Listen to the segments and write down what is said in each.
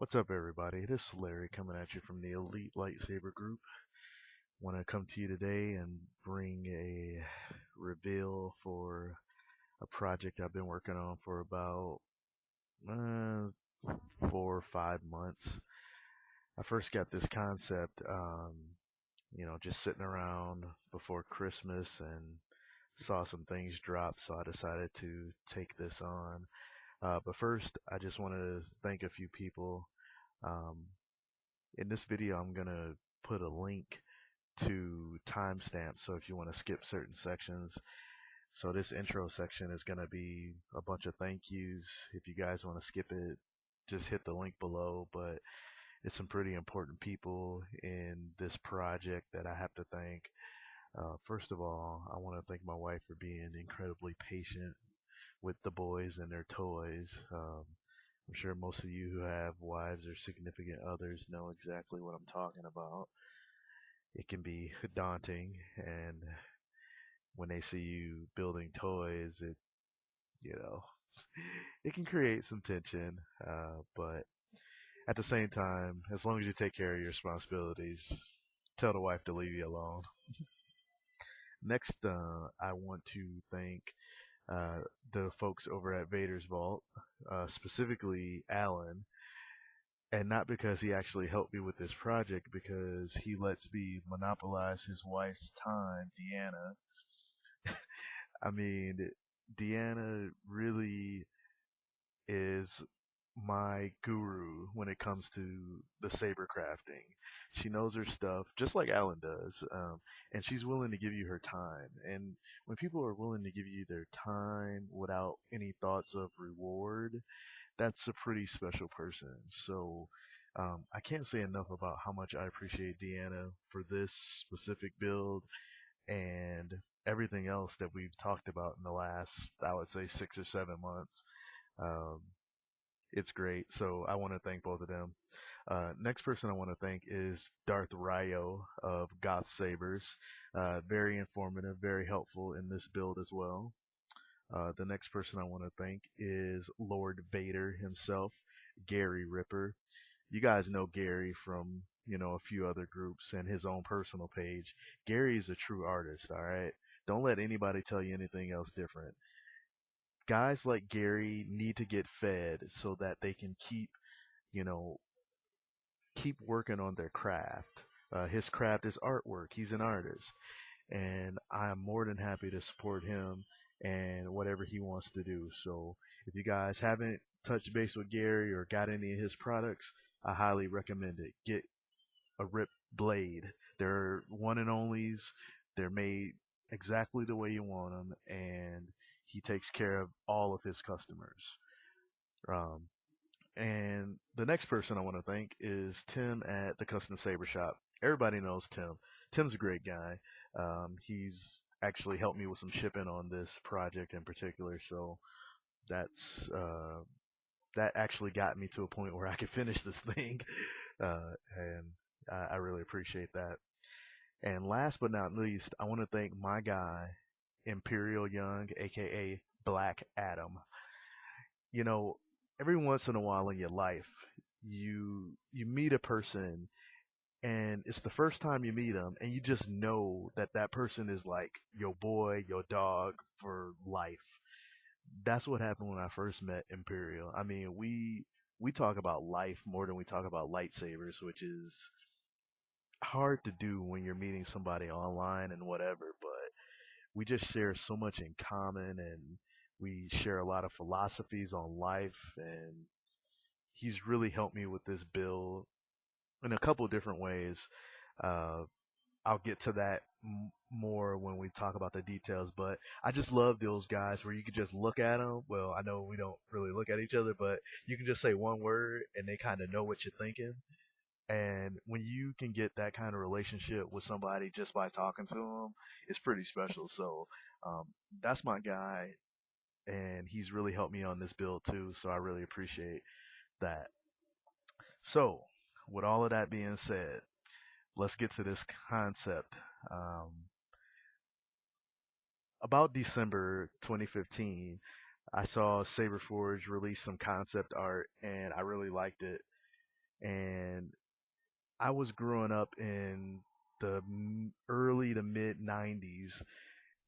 What's up, everybody? This is Larry coming at you from the Elite Lightsaber Group. Want to come to you today and bring a reveal for a project I've been working on for about 4 or 5 months. I first got this concept, just sitting around before Christmas and saw some things drop, so I decided to take this on. But first, I just want to thank a few people. Um, in this video, I'm going to put a link to timestamps. So if you want to skip certain sections, so this intro section is going to be a bunch of thank yous. If you guys want to skip it, just hit the link below. But it's some pretty important people in this project that I have to thank. First of all, I want to thank my wife for being incredibly patient with the boys and their toys. I'm sure most of you who have wives or significant others know exactly what I'm talking about. It can be daunting, and when they see you building toys, you know, it can create some tension. But at the same time, as long as you take care of your responsibilities, tell the wife to leave you alone. Next, I want to thank uh, the folks over at Vaders Vault, specifically Alan, and not because he actually helped me with this project, because he lets me monopolize his wife's time, Deanna. I mean, Deanna really is my guru when it comes to the saber crafting. She knows her stuff, just like Alan does, and she's willing to give you her time. And when people are willing to give you their time without any thoughts of reward, that's a pretty special person. So I can't say enough about how much I appreciate Deanna for this specific build and everything else that we've talked about in the last, I would say, 6 or 7 months. Um, it's great. So I want to thank both of them. Next person I want to thank is Darth Ryo of Goth Sabers. Very informative, very helpful in this build as well. The next person I want to thank is Lord Vader himself, Gary Ripper. You guys know Gary from, a few other groups and his own personal page. Gary is a true artist, all right? Don't let anybody tell you anything else different. Guys like Gary need to get fed so that they can you know, keep working on their craft. His craft is artwork. He's an artist, and I'm more than happy to support him and whatever he wants to do. So if you guys haven't touched base with Gary or got any of his products, I highly recommend it. Get a Rip Blade. They're one and onlys. They're made exactly the way you want them, and he takes care of all of his customers. Um, and the next person I want to thank is Tim at the Custom Saber Shop. Everybody knows Tim. Tim's a great guy. He's actually helped me with some shipping on this project in particular, so that's that actually got me to a point where I could finish this thing, and I really appreciate that. And last but not least, I want to thank my guy, Imperial Young, aka Black Adam. You know, every once in a while in your life, you meet a person, and it's the first time you meet them, and you just know that that person is like your boy, your dog for life. That's what happened when I first met Imperial. I mean, we talk about life more than we talk about lightsabers, which is hard to do when you're meeting somebody online and whatever, but we just share so much in common, and we share a lot of philosophies on life, and he's really helped me with this build in a couple of different ways. Uh, I'll get to that more when we talk about the details, but I just love those guys where you can just look at them. Well, I know we don't really look at each other, but you can just say one word and they kind of know what you're thinking. And when you can get that kind of relationship with somebody just by talking to them, it's pretty special. So um, that's my guy, and he's really helped me on this build too. So I really appreciate that. So with all of that being said, let's get to this concept. Um, about December 2015, I saw Saberforge release some concept art, and I really liked it. and I was growing up in the early to mid '90s,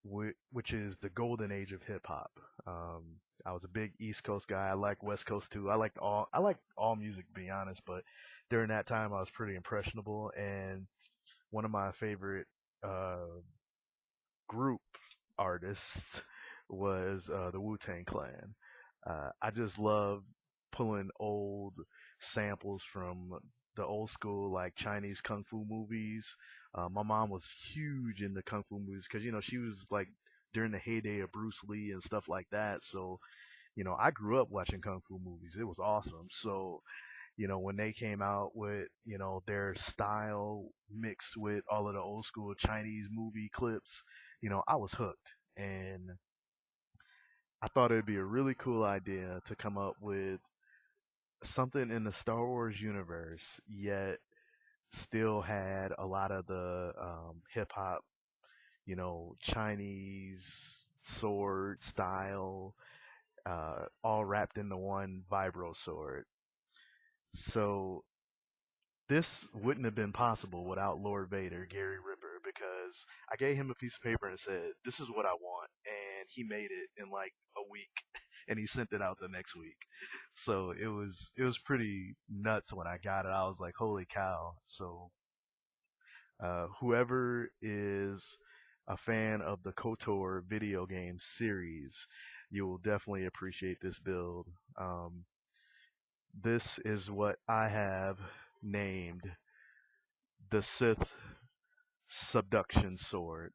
which is the golden age of hip hop. Um, I was a big East Coast guy. I like West Coast too. I like all music to be honest, but during that time I was pretty impressionable, and one of my favorite uh, group artists was the Wu-Tang Clan. I just love pulling old samples from the old school like Chinese kung fu movies. My mom was huge into kung fu movies because she was like during the heyday of Bruce Lee and stuff like that. So I grew up watching kung fu movies. It was awesome. So when they came out with, their style mixed with all of the old school Chinese movie clips, I was hooked. And I thought it'd be a really cool idea to come up with something in the Star Wars universe, yet still had a lot of the hip hop, Chinese sword style, all wrapped into one vibrosword. So this wouldn't have been possible without Lord Vader, Gary Ripper, because I gave him a piece of paper and said, "This is what I want," and he made it in like a week, and he sent it out the next week. So it was pretty nuts when I got it. I was like, "Holy cow!" So whoever is a fan of the KOTOR video game series, you will definitely appreciate this build. Um, this is what I have named the Sith Subduction Sword.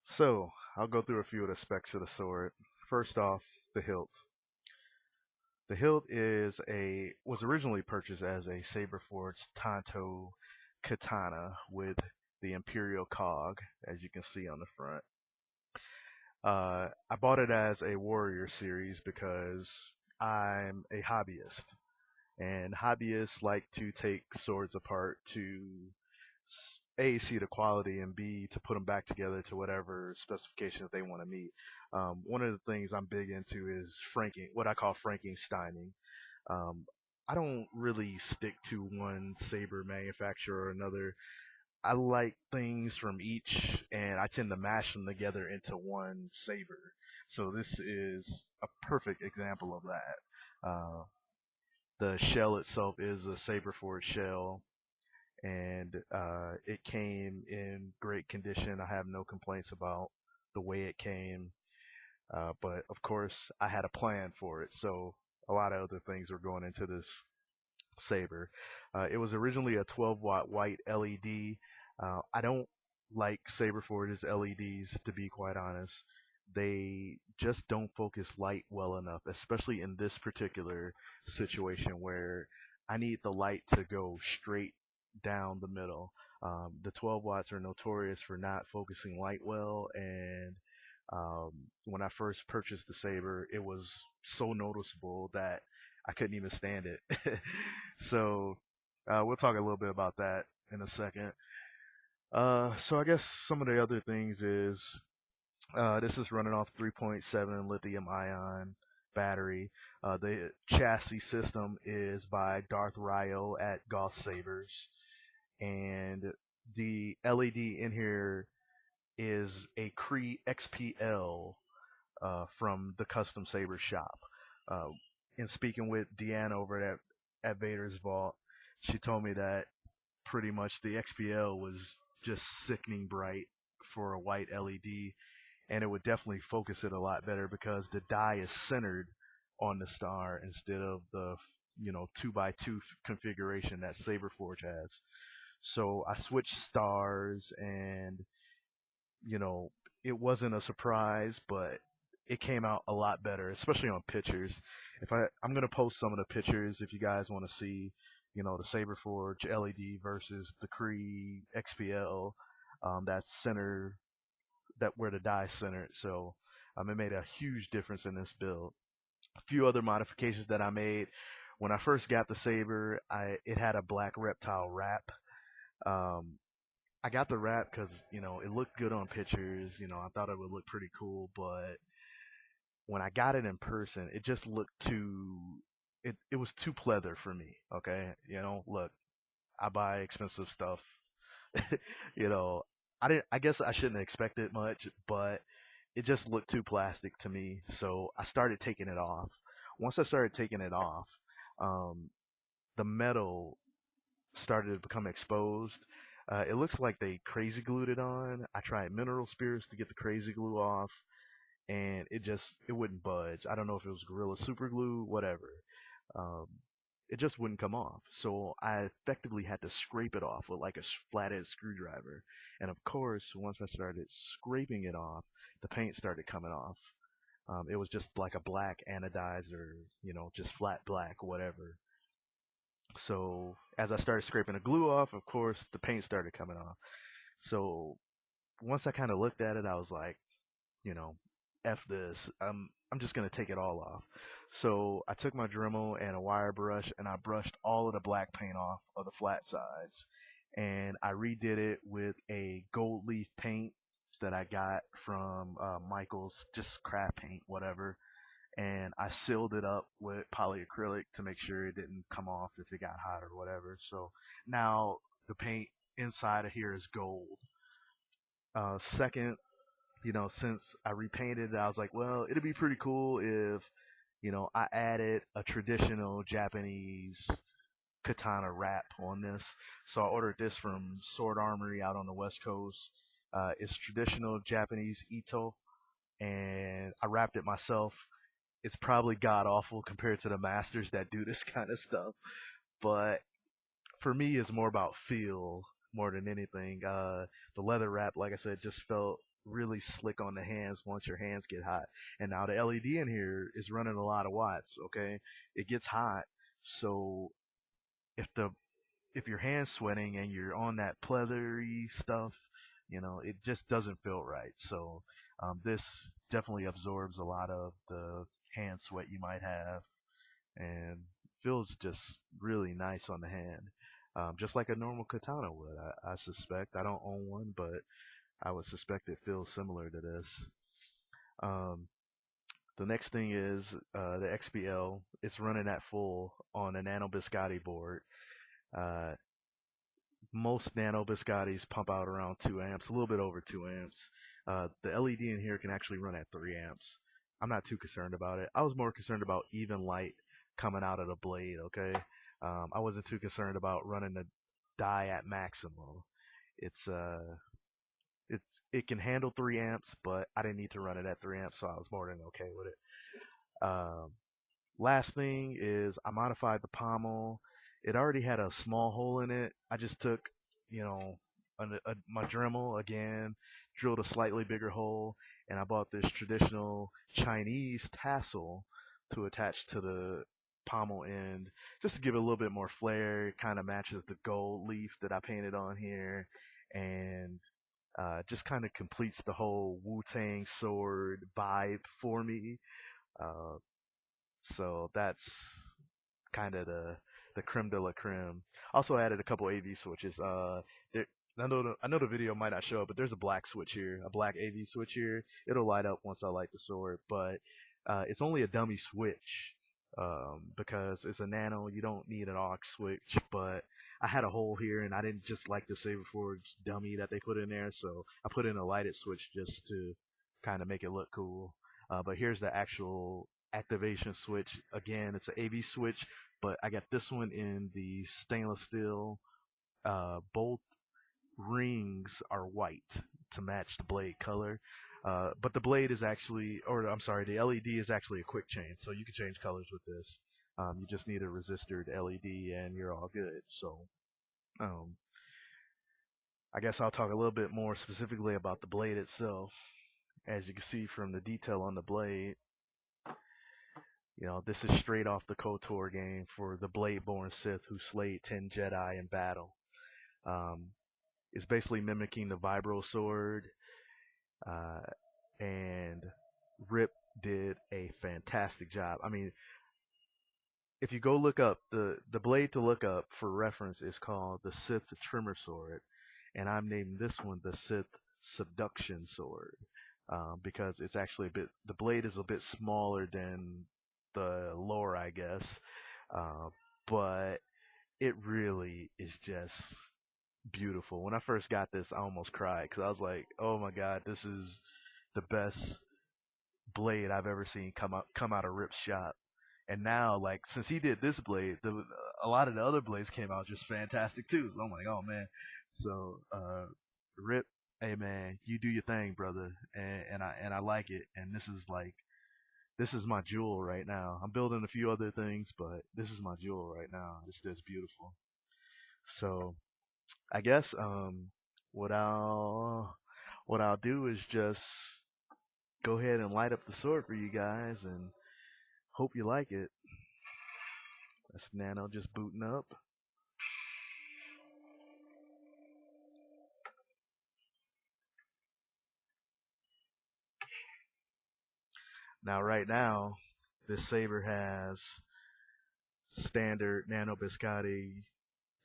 So, I'll go through a few of the specs of the sword. First off, the hilt. The hilt was originally purchased as a Saberforged Tanto katana with the Imperial cog, as you can see on the front. I bought it as a Warrior series because I'm a hobbyist, and hobbyists like to take swords apart to A, see the quality, and B, to put them back together to whatever specifications they want to meet. One of the things I'm big into is what I call Frankensteining. Um, I don't really stick to one saber manufacturer or another. I like things from each, and I tend to mash them together into one saber. So this is a perfect example of that. The shell itself is a saber forged shell, and it came in great condition. I have no complaints about the way it came, but of course I had a plan for it. So a lot of other things were going into this saber. It was originally a 12-watt white LED. I don't like Saberforge's LEDs, to be quite honest. They just don't focus light well enough, especially in this particular situation where I need the light to go straight down the middle. The 12 watts are notorious for not focusing light well, and when I first purchased the Saber, it was so noticeable that I couldn't even stand it. So we'll talk a little bit about that in a second. So I guess some of the other things is this is running off 3.7 lithium ion battery. The chassis system is by Darth Ryo at Goth Sabers, and the LED in here is a Cree XPL from the Custom Saber shop. Uh, in speaking with Deanna over at Vader's Vault, she told me that pretty much the XPL was just sickening bright for a white LED, and it would definitely focus it a lot better because the die is centered on the star instead of the 2x2 configuration that Saberforge has. So I switched stars, and you know, it wasn't a surprise, but it came out a lot better, especially on pictures. I'm gonna post some of the pictures if you guys want to see, the Saberforge LED versus the Cree XPL, that's center that where the die centered. So It made a huge difference in this build. A few other modifications that I made. When I first got the saber, it had a black reptile wrap. Um, I got the wrap because it looked good on pictures. I thought it would look pretty cool, but when I got it in person, it just looked too. It was too pleather for me. Okay, look, I buy expensive stuff. you know, I didn't. I guess I shouldn't expect it much, but it just looked too plastic to me. So I started taking it off. Once I started taking it off, um, the metal started to become exposed. It looks like they crazy glued it on. I tried mineral spirits to get the crazy glue off, and it wouldn't budge. I don't know if it was Gorilla Super Glue, whatever. Um, it just wouldn't come off. So I effectively had to scrape it off with like a flathead screwdriver. And of course, once I started scraping it off, the paint started coming off. It was just like a black anodized or, just flat black, whatever. So as I started scraping the glue off, of course, the paint started coming off. So once I kind of looked at it, I was like, you know, F this. I'm just gonna take it all off. So I took my Dremel and a wire brush and I brushed all of the black paint off of the flat sides. And I redid it with a gold leaf paint that I got from Michael's, just craft paint, whatever. And I sealed it up with polyacrylic to make sure it didn't come off if it got hot or whatever. So now the paint inside of here is gold. Second, since I repainted it, I was like, well, it'd be pretty cool if, I added a traditional Japanese katana wrap on this. So I ordered this from Sword Armory out on the West Coast. It's traditional Japanese Ito, and I wrapped it myself. It's probably god awful compared to the masters that do this kind of stuff, but for me, it's more about feel more than anything. The leather wrap, like I said, just felt really slick on the hands once your hands get hot. And now the LED in here is running a lot of watts. Okay, it gets hot, so if the if your hand's sweating and you're on that pleathery stuff, it just doesn't feel right. So this definitely absorbs a lot of the hand sweat you might have and feels just really nice on the hand. Just like a normal katana would, I suspect. I don't own one, but I would suspect it feels similar to this. Um, the next thing is the XBL. It's running at full on a Nano Biscotti board. Uh, Most Nano Biscottis pump out around 2 amps, a little bit over 2 amps. The LED in here can actually run at 3 amps. I'm not too concerned about it. I was more concerned about even light coming out of the blade, okay? I wasn't too concerned about running the die at maximum. It's it's it can handle 3 amps, but I didn't need to run it at 3 amps, so I was more than okay with it. Last thing is I modified the pommel. It already had a small hole in it. I just took, my Dremel again, drilled a slightly bigger hole, and I bought this traditional Chinese tassel to attach to the pommel end, just to give it a little bit more flair. It kind of matches the gold leaf that I painted on here, and just kind of completes the whole Wu-Tang sword vibe for me. Uh, so that's kind of the creme de la creme. Also added a couple AV switches. There, I know the video might not show it, but there's a black switch here, a black AV switch here. It'll light up once I light the sword, but it's only a dummy switch because it's a nano. You don't need an aux switch, but I had a hole here, and I didn't just like the Saber Forge dummy that they put in there, so I put in a lighted switch just to kind of make it look cool. But here's the actual activation switch. Again, it's an AV switch, but I got this one in the stainless steel. Both rings are white to match the blade color. But the blade is actually, or I'm sorry, the LED is actually a quick change, so you can change colors with this. You just need a resistor LED and you're all good. So, um, I guess I'll talk a little bit more specifically about the blade itself. As you can see from the detail on the blade, this is straight off the KOTOR game for the Blade-born Sith who slayed 10 Jedi in battle. Um, it's basically mimicking the vibrosword, and Rip did a fantastic job. I mean, if you go look up the blade to look up for reference is called the Sith Tremor Sword, and I'm naming this one the Sith Subduction Sword because it's actually a bit the blade is a bit smaller than the lore, I guess, uh, but it really is just beautiful. When I first got this, I almost cried because I was like, "Oh my God, this is the best blade I've ever seen come out of Rip's shop." And now, like, since he did this blade, a lot of the other blades came out just fantastic too. So I'm like, oh man. So, Rip, hey man, you do your thing, brother, and I like it. And this is my jewel right now. I'm building a few other things, but this is my jewel right now. It's just beautiful. So I guess what I'll what I'll do is just go ahead and light up the sword for you guys and hope you like it. That's Nano just booting up. Now, right now, this saber has standard Nano Biscotti,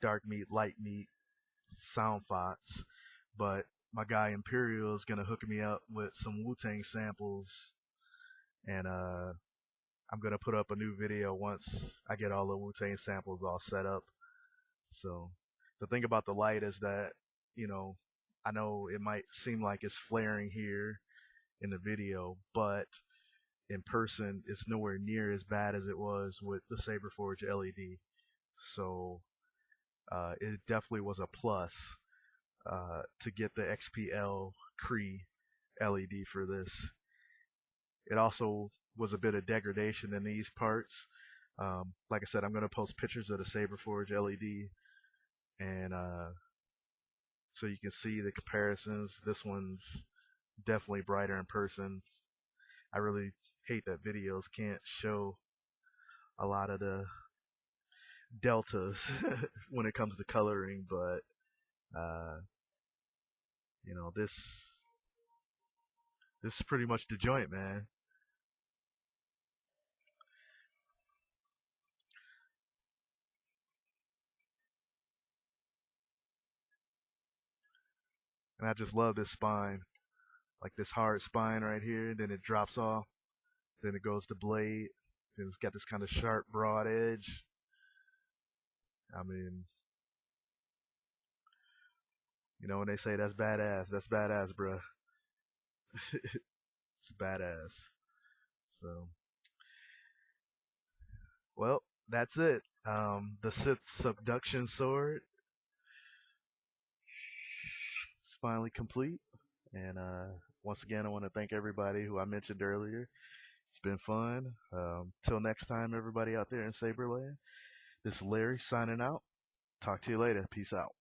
dark meat, light meat, sound fox, but my guy Imperial is gonna hook me up with some Wu-Tang samples, and I'm gonna put up a new video once I get all the Wu-Tang samples all set up. So the thing about the light is that, you know, I know it might seem like it's flaring here in the video, but in person it's nowhere near as bad as it was with the Saberforge LED. So it definitely was a plus to get the XPL Cree LED for this. It also was a bit of degradation in these parts. Like I said, I'm going to post pictures of the Saberforge LED, and so you can see the comparisons. This one's definitely brighter in person. I really hate that videos can't show a lot of the deltas when it comes to coloring, but uh, you know this is pretty much the joint, man. And I just love this spine, like this hard spine right here. Then it drops off. Then it goes to blade. Then it's got this kind of sharp, broad edge. I mean, you know when they say that's badass, bruh. It's badass. So, well, that's it. The Sith Subduction Sword is finally complete. And once again, I want to thank everybody who I mentioned earlier. It's been fun. Till next time, everybody out there in Saberland. This is Larry signing out. Talk to you later. Peace out.